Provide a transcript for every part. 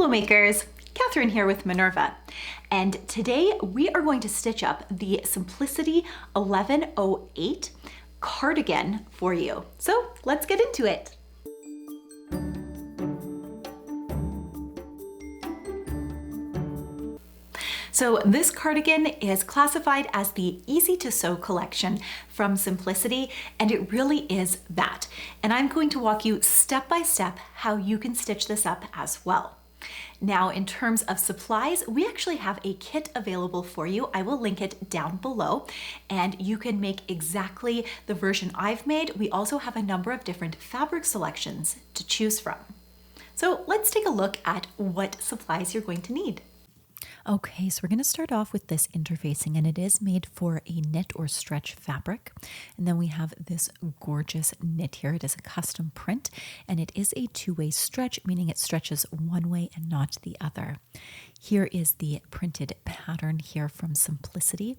Hello makers, Katherine here with Minerva, and today we are going to stitch up the Simplicity 1108 cardigan for you. So let's get into it. So this cardigan is classified as the Easy to Sew collection from Simplicity, and it really is that. And I'm going to walk you step by step how you can stitch this up as well. Now, in terms of supplies, we actually have a kit available for you. I will link it down below, and you can make exactly the version I've made. We also have a number of different fabric selections to choose from. So let's take a look at what supplies you're going to need. Okay, so we're going to start off with this interfacing, and it is made for a knit or stretch fabric. And then we have this gorgeous knit here. It is a custom print, and it is a two-way stretch, meaning it stretches one way and not the other. Here is the printed pattern here from Simplicity,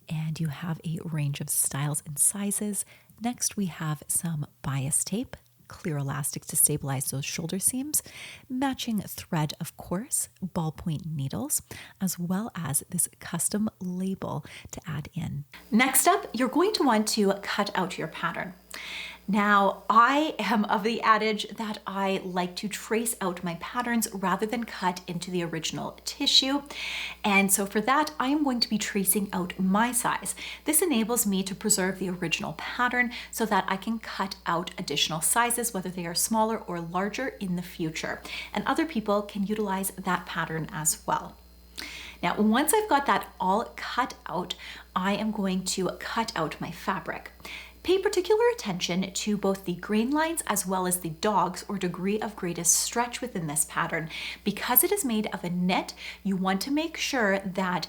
and you have a range of styles and sizes. Next, we have some bias tape, clear elastic to stabilize those shoulder seams, matching thread, of course, ballpoint needles, as well as this custom label to add in. Next up, you're going to want to cut out your pattern. Now, I am of the adage that I like to trace out my patterns rather than cut into the original tissue. And so for that, I am going to be tracing out my size. This enables me to preserve the original pattern so that I can cut out additional sizes, whether they are smaller or larger in the future. And other people can utilize that pattern as well. Now, once I've got that all cut out, I am going to cut out my fabric. Pay particular attention to both the grain lines as well as the dogs or degree of greatest stretch within this pattern. Because it is made of a knit, you want to make sure that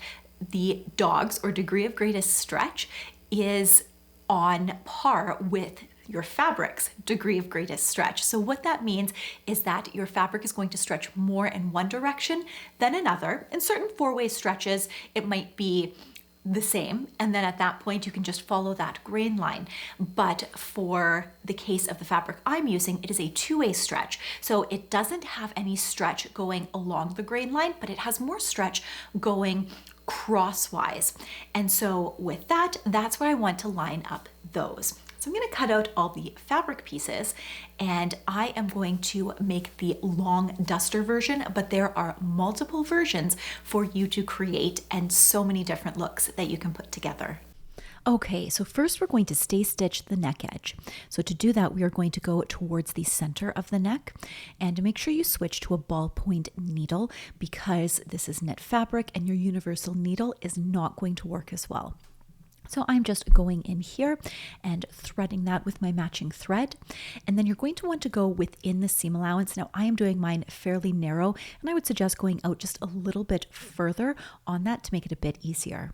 the dogs or degree of greatest stretch is on par with your fabric's degree of greatest stretch. So what that means is that your fabric is going to stretch more in one direction than another. In certain four-way stretches, it might be the same, and then at that point you can just follow that grain line. But for the case of the fabric I'm using, it is a two-way stretch, so it doesn't have any stretch going along the grain line, but it has more stretch going crosswise. And so with that, that's where I want to line up those. So I'm going to cut out all the fabric pieces, and I am going to make the long duster version, but there are multiple versions for you to create and so many different looks that you can put together. Okay, so first we're going to stay stitch the neck edge. So to do that, we are going to go towards the center of the neck, and make sure you switch to a ballpoint needle because this is knit fabric and your universal needle is not going to work as well. So I'm just going in here and threading that with my matching thread. And then you're going to want to go within the seam allowance. Now I am doing mine fairly narrow, and I would suggest going out just a little bit further on that to make it a bit easier.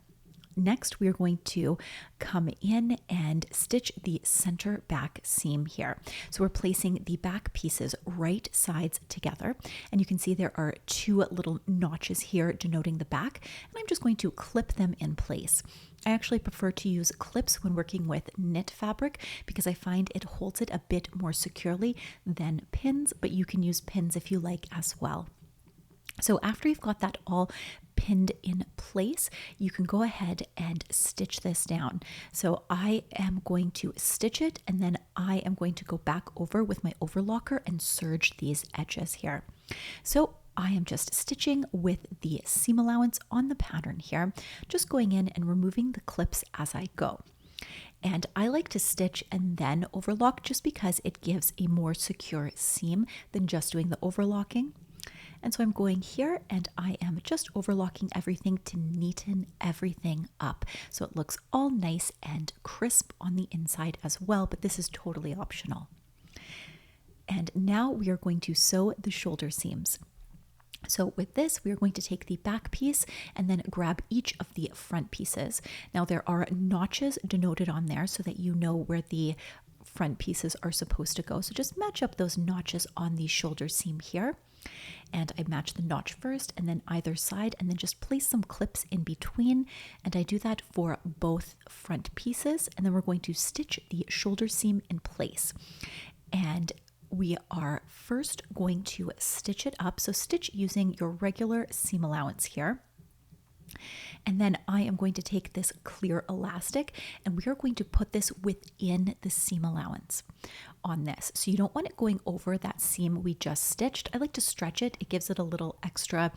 Next, we are going to come in and stitch the center back seam here. So we're placing the back pieces right sides together, and you can see there are two little notches here denoting the back, and I'm just going to clip them in place. I actually prefer to use clips when working with knit fabric because I find it holds it a bit more securely than pins, but you can use pins if you like as well. So after you've got that all pinned in place, you can go ahead and stitch this down. So I am going to stitch it, and then I am going to go back over with my overlocker and serge these edges here. So I am just stitching with the seam allowance on the pattern here, just going in and removing the clips as I go. And I like to stitch and then overlock just because it gives a more secure seam than just doing the overlocking. And so I'm going here and I am just overlocking everything to neaten everything up so it looks all nice and crisp on the inside as well, but this is totally optional. And now we are going to sew the shoulder seams. So with this, we are going to take the back piece and then grab each of the front pieces. Now there are notches denoted on there so that you know where the front pieces are supposed to go. So just match up those notches on the shoulder seam here. And I match the notch first and then either side, and then just place some clips in between. And I do that for both front pieces. And then we're going to stitch the shoulder seam in place. And we are first going to stitch it up. So stitch using your regular seam allowance here. And then I am going to take this clear elastic and we are going to put this within the seam allowance on this. So you don't want it going over that seam we just stitched. I like to stretch it. It gives it a little extra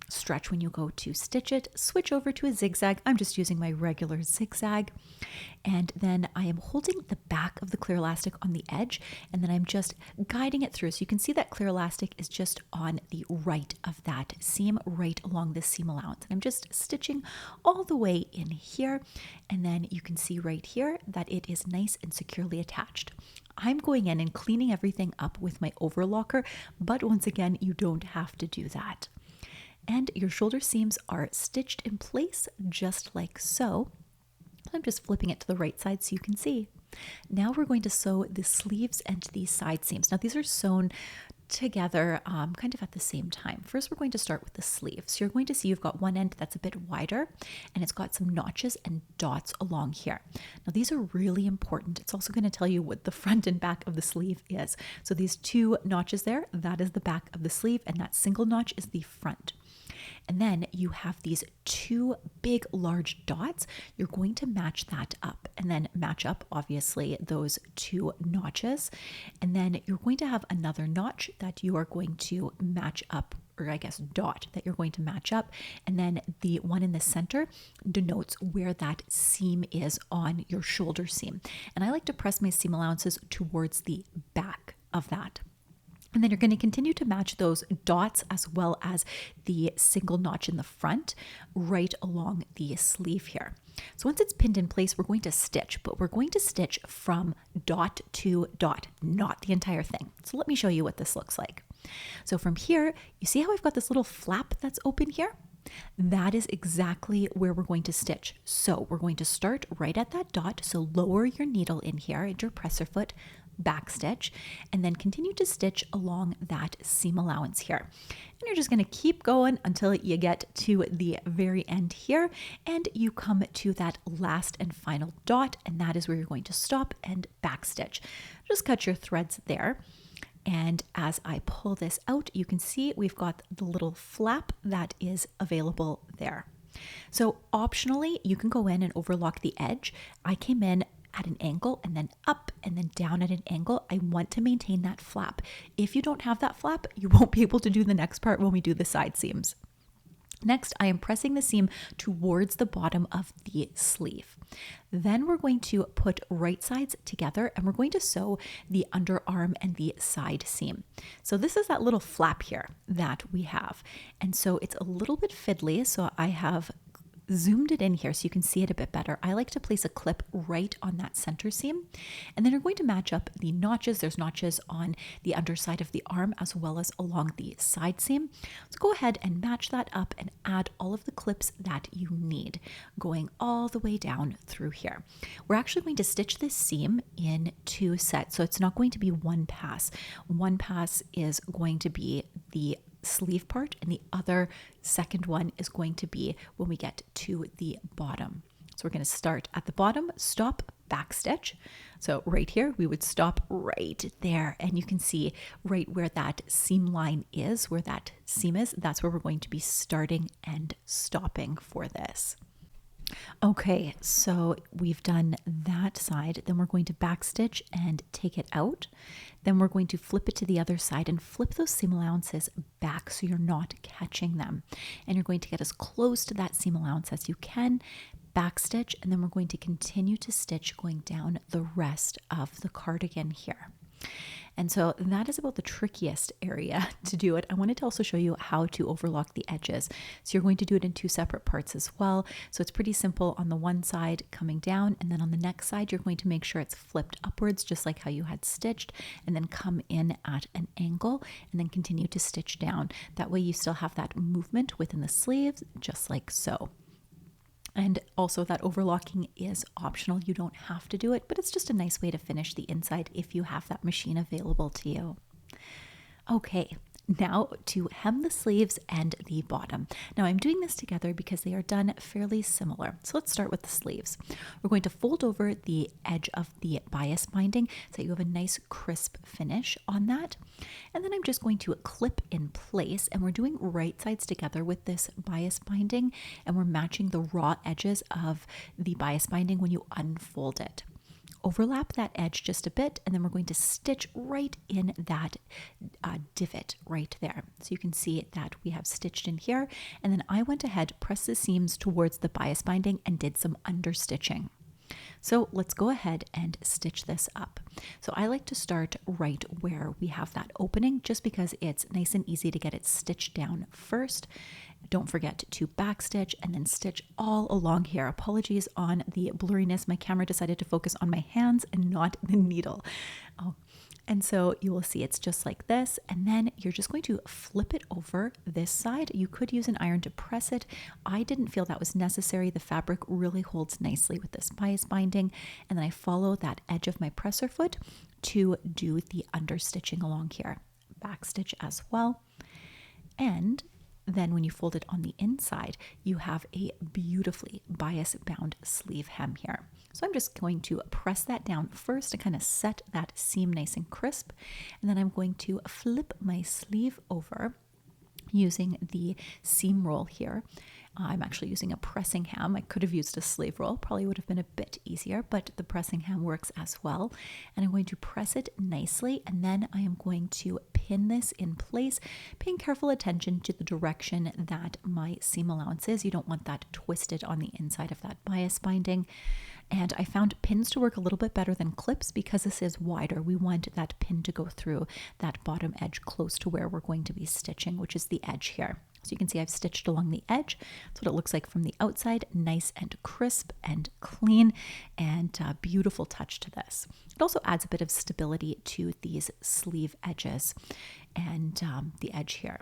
stretch when you go to stitch it. Switch over to a zigzag. I'm just using my regular zigzag. And then I am holding the back of the clear elastic on the edge, and then I'm just guiding it through. So you can see that clear elastic is just on the right of that seam, right along this seam allowance. And I'm just stitching all the way in here. And then you can see right here that it is nice and securely attached. I'm going in and cleaning everything up with my overlocker, but once again, you don't have to do that. And your shoulder seams are stitched in place just like so. I'm just flipping it to the right side so you can see. Now we're going to sew the sleeves and the side seams. Now these are sewn together kind of at the same time. First, we're going to start with the sleeve. So you're going to see you've got one end that's a bit wider and it's got some notches and dots along here. Now these are really important. It's also going to tell you what the front and back of the sleeve is. So these two notches there, that is the back of the sleeve, and that single notch is the front. And then you have these two big large dots. You're going to match that up and then match up obviously those two notches. And then you're going to have another notch that you are going to match up, or I guess dot that you're going to match up. And then the one in the center denotes where that seam is on your shoulder seam. And I like to press my seam allowances towards the back of that. And then you're going to continue to match those dots as well as the single notch in the front right along the sleeve here. So once it's pinned in place, we're going to stitch, but we're going to stitch from dot to dot, not the entire thing. So let me show you what this looks like. So from here, you see how I've got this little flap that's open here? That is exactly where we're going to stitch. So we're going to start right at that dot. So lower your needle in here into your presser foot, back stitch, and then continue to stitch along that seam allowance here. And you're just going to keep going until you get to the very end here and you come to that last and final dot, and that is where you're going to stop and back stitch. Just cut your threads there. And as I pull this out, you can see we've got the little flap that is available there. So optionally, you can go in and overlock the edge. I came in at an angle and then up and then down at an angle. I want to maintain that flap. If you don't have that flap, you won't be able to do the next part when we do the side seams. Next, I am pressing the seam towards the bottom of the sleeve. Then we're going to put right sides together and we're going to sew the underarm and the side seam. So this is that little flap here that we have. And so it's a little bit fiddly. So I have zoomed it in here so you can see it a bit better. I like to place a clip right on that center seam, and then you're going to match up the notches. There's notches on the underside of the arm as well as along the side seam. So go ahead and match that up and add all of the clips that you need going all the way down through here. We're actually going to stitch this seam in two sets, so it's not going to be one pass. One pass is going to be the sleeve part, and the other second one is going to be when we get to the bottom. So we're going to start at the bottom, stop, back stitch. So right here, we would stop right there, and you can see right where that seam line is, where that seam is, that's where we're going to be starting and stopping for this. Okay, so we've done that side, then we're going to back stitch and take it out. Then we're going to flip it to the other side and flip those seam allowances back so you're not catching them. And you're going to get as close to that seam allowance as you can, back stitch, and then we're going to continue to stitch going down the rest of the cardigan here. And so that is about the trickiest area to do it. I wanted to also show you how to overlock the edges. So you're going to do it in two separate parts as well. So it's pretty simple on the one side coming down, and then on the next side, you're going to make sure it's flipped upwards, just like how you had stitched, and then come in at an angle and then continue to stitch down. That way you still have that movement within the sleeves, just like so. And also that overlocking is optional. You don't have to do it, but it's just a nice way to finish the inside if you have that machine available to you. Okay, Now to hem the sleeves and the bottom. Now I'm doing this together because they are done fairly similar. So let's start with the sleeves. We're going to fold over the edge of the bias binding so that you have a nice crisp finish on that. And then I'm just going to clip in place, and we're doing right sides together with this bias binding, and we're matching the raw edges of the bias binding when you unfold it. Overlap that edge just a bit, and then we're going to stitch right in that divot right there. So you can see that we have stitched in here, and then I went ahead, pressed the seams towards the bias binding, and did some understitching. So let's go ahead and stitch this up. So I like to start right where we have that opening just because it's nice and easy to get it stitched down first. Don't forget to backstitch and then stitch all along here. Apologies on the blurriness. My camera decided to focus on my hands and not the needle. And so you will see it's just like this, and then you're just going to flip it over this side. You could use an iron to press it. I didn't feel that was necessary. The fabric really holds nicely with this bias binding, and then I follow that edge of my presser foot to do the understitching along here. Backstitch as well. And then when you fold it on the inside, you have a beautifully bias bound sleeve hem here. So I'm just going to press that down first to kind of set that seam nice and crisp. And then I'm going to flip my sleeve over using the seam roll here. I'm actually using a pressing hem. I could have used a sleeve roll, probably would have been a bit easier, but the pressing hem works as well. And I'm going to press it nicely, and then I am going to pin this in place, paying careful attention to the direction that my seam allowance is. You don't want that twisted on the inside of that bias binding. And I found pins to work a little bit better than clips because this is wider. We want that pin to go through that bottom edge close to where we're going to be stitching, which is the edge here. So you can see I've stitched along the edge. That's what it looks like from the outside, nice and crisp and clean, and beautiful touch to this. It also adds a bit of stability to these sleeve edges and the edge here.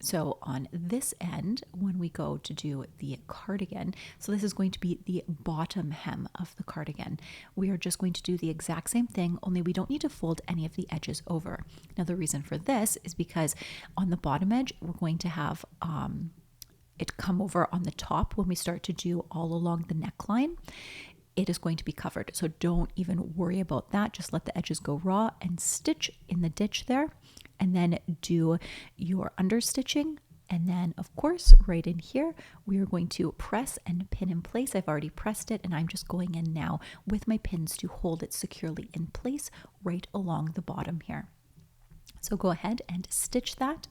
So on this end, when we go to do the cardigan, so this is going to be the bottom hem of the cardigan. We are just going to do the exact same thing, only we don't need to fold any of the edges over. Now the reason for this is because on the bottom edge, we're going to have it come over on the top when we start to do all along the neckline. It is going to be covered. So don't even worry about that. Just let the edges go raw and stitch in the ditch there, and then do your understitching. And then of course, right in here, we are going to press and pin in place. I've already pressed it, and I'm just going in now with my pins to hold it securely in place right along the bottom here. So go ahead and stitch that.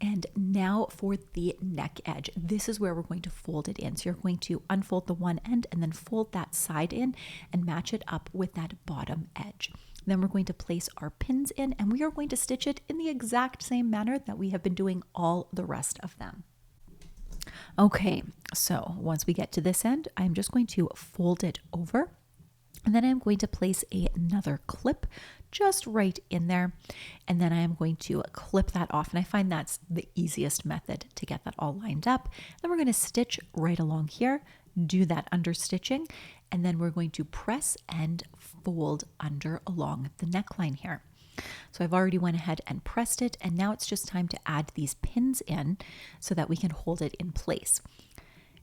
And now for the neck edge, this is where we're going to fold it in. So you're going to unfold the one end and then fold that side in and match it up with that bottom edge. Then we're going to place our pins in, and we are going to stitch it in the exact same manner that we have been doing all the rest of them. Okay, so once we get to this end, I'm just going to fold it over, and then I'm going to place another clip just right in there, and then I am going to clip that off, and I find that's the easiest method to get that all lined up. Then we're going to stitch right along here, do that understitching, and then we're going to press and fold under along the neckline here. So I've already went ahead and pressed it, and now it's just time to add these pins in so that we can hold it in place.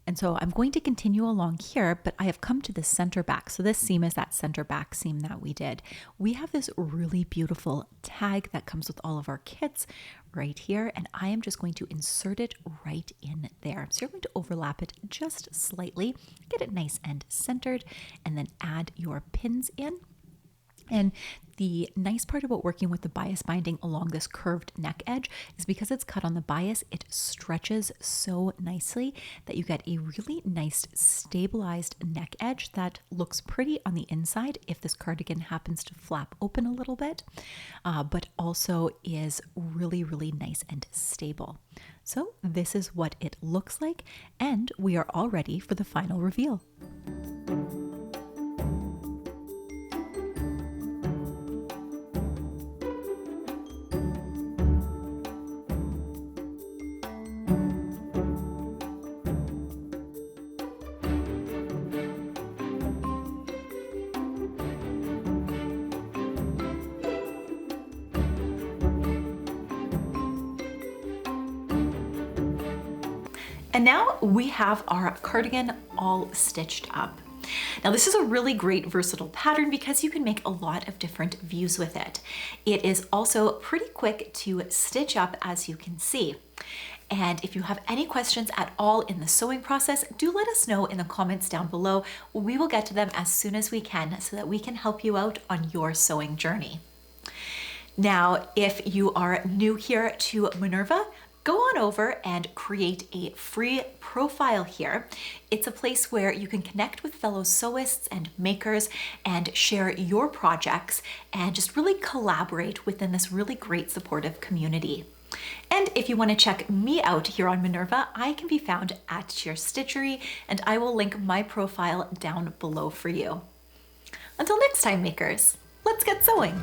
And so I'm going to continue along here, but I have come to the center back. So this seam is that center back seam that we did. We have this really beautiful tag that comes with all of our kits right here, and I am just going to insert it right in there. So you're going to overlap it just slightly, get it nice and centered, and then add your pins in. And the nice part about working with the bias binding along this curved neck edge is because it's cut on the bias, it stretches so nicely that you get a really nice stabilized neck edge that looks pretty on the inside if this cardigan happens to flap open a little bit, but also is really, really nice and stable. So this is what it looks like, and we are all ready for the final reveal. And now we have our cardigan all stitched up. Now this is a really great versatile pattern because you can make a lot of different views with it. It is also pretty quick to stitch up, as you can see. And if you have any questions at all in the sewing process, do let us know in the comments down below. We will get to them as soon as we can so that we can help you out on your sewing journey. Now, if you are new here to Minerva, go on over and create a free profile here. It's a place where you can connect with fellow sewists and makers and share your projects and just really collaborate within this really great supportive community. And if you want to check me out here on Minerva, I can be found at Cheer Stitchery, and I will link my profile down below for you. Until next time, makers, let's get sewing.